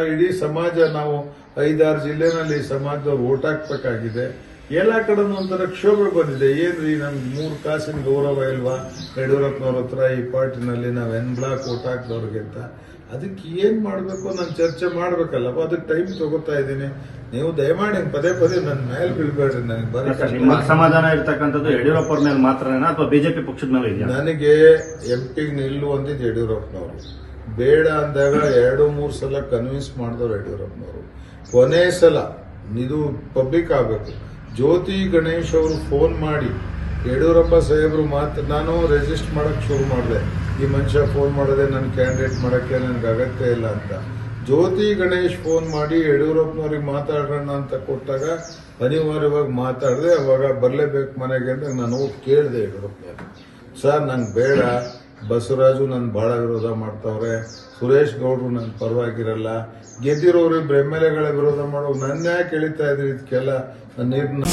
ಇಡೀ ಸಮಾಜ ನಾವು 5-6 ಜಿಲ್ಲೆನಲ್ಲಿ ಸಮಾಜದವ್ರು ಓಟ್ ಹಾಕ್ಬೇಕಾಗಿದೆ. ಎಲ್ಲಾ ಕಡೆನೂ ಒಂಥರ ಕ್ಷೋಭೆ ಬಂದಿದೆ. ಏನ್ರಿ ನಮ್ಗೆ 3 ಕಾಸಿನ ಗೌರವ ಇಲ್ವಾ ಯಡಿಯೂರಪ್ಪನವ್ರ ಹತ್ರ ಈ ಪಾರ್ಟಿನಲ್ಲಿ ನಾವ್ ಎನ್ ಬ್ಲಾಕ್ ಓಟ್ ಹಾಕ್ದವ್ರಿಗೆ ಅಂತ. ಅದಕ್ಕೆ ಏನ್ ಮಾಡ್ಬೇಕು ನಾನು ಚರ್ಚೆ ಮಾಡ್ಬೇಕಲ್ಲಪ್ಪ, ಅದಕ್ಕೆ ಟೈಮ್ ತಗೋತಾ ಇದ್ದೀನಿ. ನೀವು ದಯಮಾಡಿ ಪದೇ ಪದೇ ನನ್ನ ಮೇಲೆ ಬೀಳ್ಬೇಡ್ರಿ. ನನಗೆ ಸಮಾಧಾನ ಇರ್ತಕ್ಕಂಥದ್ದು ಯಡಿಯೂರಪ್ಪ ಮೇಲೆ ಮಾತ್ರನೇನಾ ಅಥವಾ ಬಿಜೆಪಿ ಪಕ್ಷದ ಮೇಲೆ ಇದೆಯಾ? ನನಗೆ ಎಂಪಿಗೆ ನಿಲ್ಲು ಅಂದಿದ್ದು ಯಡಿಯೂರಪ್ಪನವರು, ಬೇಡ ಅಂದಾಗ 2-3 ಸಲ ಕನ್ವಿನ್ಸ್ ಮಾಡಿದವರು ಯಡಿಯೂರಪ್ಪನವರು. ಕೊನೆ ಸಲ ಇದು ಪಬ್ಲಿಕ್ ಆಗಬೇಕು, ಜ್ಯೋತಿ ಗಣೇಶ್ ಅವರು ಫೋನ್ ಮಾಡಿ ಯಡಿಯೂರಪ್ಪ ಸಾಹೇಬ್ರು ನಾನು ರಿಜಿಸ್ಟರ್ ಮಾಡಕ್ ಶುರು ಮಾಡಿದೆ. ಈ ಮನುಷ್ಯ ಫೋನ್ ಮಾಡದೆ ನನ್ನ ಕ್ಯಾಂಡಿಡೇಟ್ ಮಾಡಕ್ಕೆ ನನಗೆ ಅಗತ್ಯ ಇಲ್ಲ ಅಂತ. ಜ್ಯೋತಿ ಗಣೇಶ್ ಫೋನ್ ಮಾಡಿ ಯಡಿಯೂರಪ್ಪನವ್ರಿಗೆ ಮಾತಾಡೋಣ ಅಂತ ಕೊಟ್ಟಾಗ ಅನಿವಾರ್ಯವಾಗಿ ಮಾತಾಡಿದೆ. ಅವಾಗ ಬರ್ಲೇಬೇಕು ಮನೆಗೆ ಅಂತ ನಾನು ಹೋಗಿ ಕೇಳಿದೆ ಯಡಿಯೂರಪ್ಪನವ್ರಿಗೆ, ಸರ್ ನಂಗೆ ಬೇಡ, ಬಸವರಾಜು ನನ್ ಬಹಳ ವಿರೋಧ ಮಾಡ್ತಾವ್ರೆ, ಸುರೇಶ್ ಗೌಡ್ರು ನನ್ ಪರವಾಗಿರಲ್ಲ, ಗೆದ್ದಿರೋರು MLA ಗಳ ವಿರೋಧ ಮಾಡೋ ನನ್ನ ಯಾಕೆ ಎಳಿತಾ ಇದ್ರಿ ಇದಕ್ಕೆಲ್ಲ ನೀರ್ನ